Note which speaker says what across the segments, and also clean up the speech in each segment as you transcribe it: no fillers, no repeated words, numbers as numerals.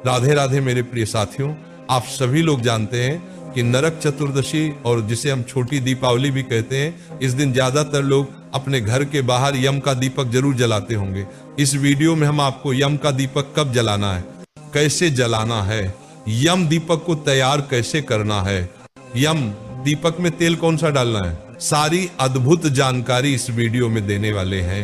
Speaker 1: राधे राधे मेरे प्रिय साथियों, आप सभी लोग जानते हैं कि नरक चतुर्दशी और जिसे हम छोटी दीपावली भी कहते हैं, इस दिन ज्यादातर लोग अपने घर के बाहर यम का दीपक जरूर जलाते होंगे। इस वीडियो में हम आपको यम का दीपक कब जलाना है, कैसे जलाना है, यम दीपक को तैयार कैसे करना है, यम दीपक में तेल कौन सा डालना है, सारी अद्भुत जानकारी इस वीडियो में देने वाले हैं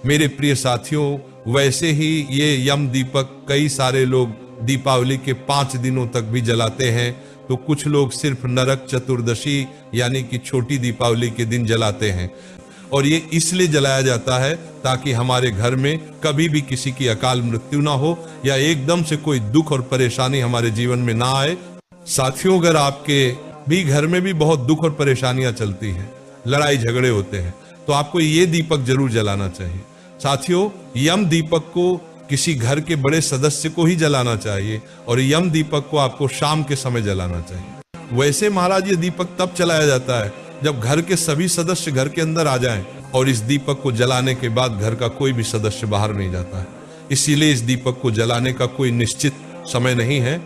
Speaker 1: मेरे प्रिय साथियों। वैसे ही ये यम दीपक कई सारे लोग दीपावली के 5 दिनों तक भी जलाते हैं, तो कुछ लोग सिर्फ नरक चतुर्दशी यानी कि छोटी दीपावली के दिन जलाते हैं। और ये इसलिए जलाया जाता है ताकि हमारे घर में कभी भी किसी की अकाल मृत्यु ना हो या एकदम से कोई दुख और परेशानी हमारे जीवन में ना आए। साथियों, अगर आपके भी घर में भी बहुत दुख और परेशानियां चलती हैं, लड़ाई झगड़े होते हैं, तो आपको ये दीपक जरूर जलाना चाहिए। साथियों, यम दीपक को किसी घर के बड़े सदस्य को ही जलाना चाहिए और यम दीपक को आपको शाम के समय जलाना चाहिए। वैसे महाराज, ये दीपक तब जलाया जाता है जब घर के सभी सदस्य घर के अंदर आ जाएं, और इस दीपक को जलाने के बाद घर का कोई भी सदस्य बाहर नहीं जाता है। इसीलिए इस दीपक को जलाने का कोई निश्चित समय नहीं है।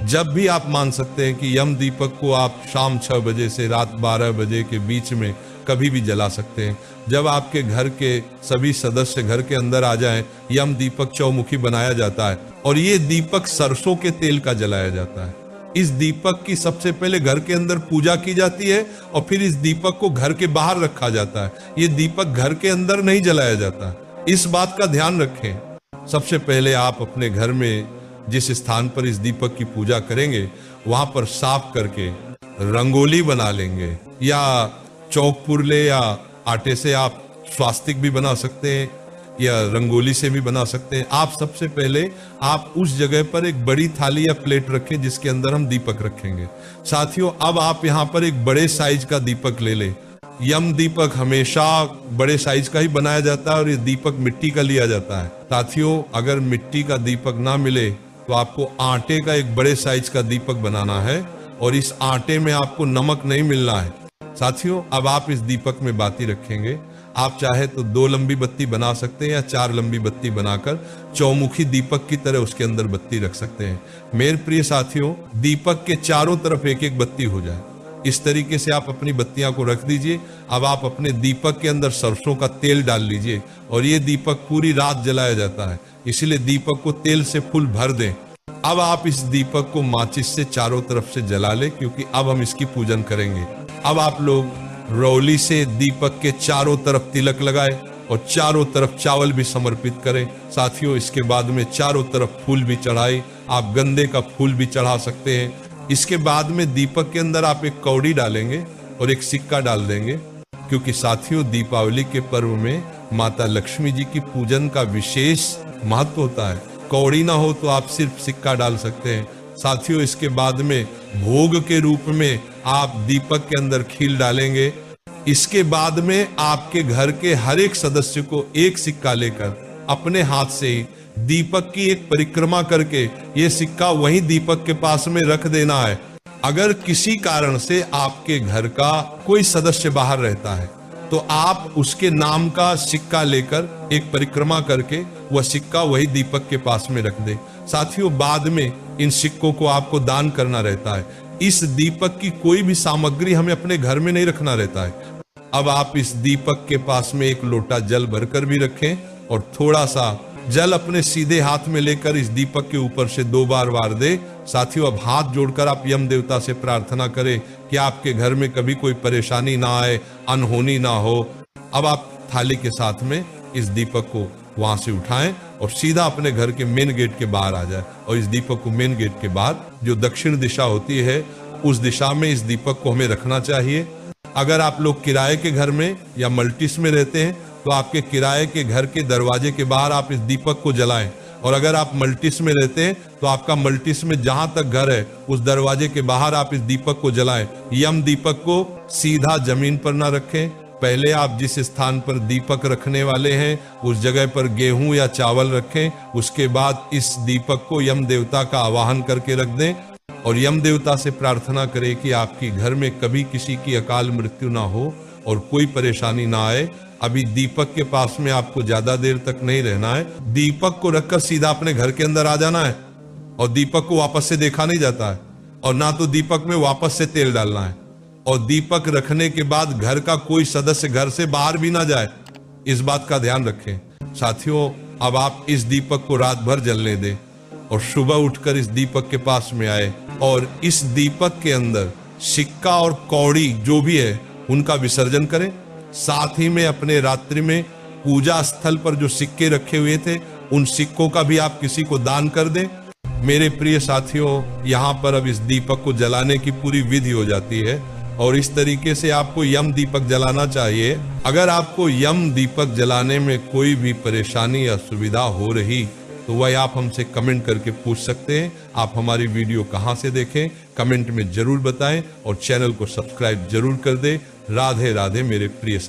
Speaker 1: जब भी आप मान सकते हैं कि यम दीपक को आप शाम 6 बजे से रात 12 बजे के बीच में कभी भी जला सकते हैं। जब आपके घर के सभी सदस्य घर के अंदर आ जाएं, यम दीपक चौमुखी बनाया जाता है और ये दीपक सरसों के तेल का जलाया जाता है। इस दीपक की सबसे पहले घर के अंदर पूजा की जाती है और फिर इस दीपक को घर के बाहर रखा जाता है। ये दीपक घर के अंदर नहीं जलाया जाता, इस बात का ध्यान रखें। सबसे पहले आप अपने घर में जिस स्थान पर इस दीपक की पूजा करेंगे वहां पर साफ करके रंगोली बना लेंगे, या चौक पुरले या आटे से आप स्वास्तिक भी बना सकते हैं या रंगोली से भी बना सकते हैं। आप सबसे पहले आप उस जगह पर एक बड़ी थाली या प्लेट रखें जिसके अंदर हम दीपक रखेंगे। साथियों, अब आप यहाँ पर एक बड़े साइज का दीपक ले लें। यम दीपक हमेशा बड़े साइज का ही बनाया जाता है और ये दीपक मिट्टी का लिया जाता है। साथियों, अगर मिट्टी का दीपक ना मिले तो आपको आटे का एक बड़े साइज का दीपक बनाना है और इस आटे में आपको नमक नहीं मिलना है। साथियों, अब आप इस दीपक में बाती रखेंगे। आप चाहे तो 2 लंबी बत्ती बना सकते हैं या 4 लंबी बत्ती बनाकर चौमुखी दीपक की तरह उसके अंदर बत्ती रख सकते हैं। मेरे प्रिय साथियों, दीपक के चारों तरफ एक एक बत्ती हो जाए, इस तरीके से आप अपनी बत्तियां को रख दीजिए। अब आप अपने दीपक के अंदर सरसों का तेल डाल लीजिए और ये दीपक पूरी रात जलाया जाता है, इसलिए दीपक को तेल से फुल भर दें। अब आप इस दीपक को माचिस से चारों तरफ से जला लें, क्योंकि अब हम इसकी पूजन करेंगे। अब आप लोग रौली से दीपक के चारों तरफ तिलक लगाए और चारों तरफ चावल भी समर्पित करें। साथियों, इसके बाद में चारों तरफ फूल भी चढ़ाए, आप गंदे का फूल भी चढ़ा सकते हैं। इसके बाद में दीपक के अंदर आप एक कौड़ी डालेंगे और एक सिक्का डाल देंगे, क्योंकि साथियों, दीपावली के पर्व में माता लक्ष्मी जी की पूजन का विशेष महत्व होता है। कौड़ी ना हो तो आप सिर्फ सिक्का डाल सकते हैं। साथियों, इसके बाद में भोग के रूप में आप दीपक के अंदर खील डालेंगे। इसके बाद में आपके घर के हर एक सदस्य को एक सिक्का लेकर अपने हाथ से ही दीपक की एक परिक्रमा करके ये सिक्का वहीं दीपक के पास में रख देना है। अगर किसी कारण से आपके घर का कोई सदस्य बाहर रहता है तो आप उसके नाम का सिक्का लेकर एक परिक्रमा करके वह सिक्का वही दीपक के पास में रख दे। साथियों, बाद में इन सिक्कों को आपको दान करना रहता है। इस दीपक की कोई भी सामग्री हमें अपने घर में नहीं रखना रहता है। अब आप इस दीपक के पास में एक लोटा जल भरकर भी रखें और थोड़ा सा जल अपने सीधे हाथ में लेकर इस दीपक के ऊपर से 2 बार वार दे। साथियों, अब हाथ जोड़कर आप यम देवता से प्रार्थना करें कि आपके घर में कभी कोई परेशानी ना आए, अनहोनी ना हो। अब आप थाली के साथ में इस दीपक को वहां से उठाएं और सीधा अपने घर के मेन गेट के बाहर आ जाए और इस दीपक को मेन गेट के बाहर, जो दक्षिण दिशा होती है, उस दिशा में इस दीपक को हमें रखना चाहिए। अगर आप लोग किराए के घर में या मल्टीस में रहते हैं तो आपके किराए के घर के दरवाजे के बाहर आप इस दीपक को जलाएं, और अगर आप मल्टीस में रहते हैं तो आपका मल्टीस में जहां तक घर है उस दरवाजे के बाहर आप इस दीपक को जलाएं। यम दीपक को सीधा जमीन पर ना रखें। पहले आप जिस स्थान पर दीपक रखने वाले हैं उस जगह पर गेहूं या चावल रखें। उसके बाद इस दीपक को यम देवता का आवाहन करके रख दें और यम देवता से प्रार्थना करें कि आपके घर में कभी किसी की अकाल मृत्यु ना हो और कोई परेशानी ना आए। अभी दीपक के पास में आपको ज्यादा देर तक नहीं रहना है। दीपक को रखकर सीधा अपने घर के अंदर आ जाना है और दीपक को वापस से देखा नहीं जाता है, और ना तो दीपक में वापस से तेल डालना है, और दीपक रखने के बाद घर का कोई सदस्य घर से बाहर भी ना जाए, इस बात का ध्यान रखें। साथियों, अब आप इस दीपक को रात भर जलने दें और सुबह उठकर इस दीपक के पास में आए और इस दीपक के अंदर सिक्का और कौड़ी जो भी है उनका विसर्जन करें। साथ ही में अपने रात्रि में पूजा स्थल पर जो सिक्के रखे हुए थे उन सिक्कों का भी आप किसी को दान कर दें। मेरे प्रिय साथियों, यहाँ पर अब इस दीपक को जलाने की पूरी विधि हो जाती है और इस तरीके से आपको यम दीपक जलाना चाहिए। अगर आपको यम दीपक जलाने में कोई भी परेशानी या सुविधा हो रही तो वह आप हमसे कमेंट करके पूछ सकते हैं। आप हमारी वीडियो कहाँ से देखें कमेंट में जरूर बताएं और चैनल को सब्सक्राइब जरूर कर दें। राधे राधे मेरे प्रिय साथी।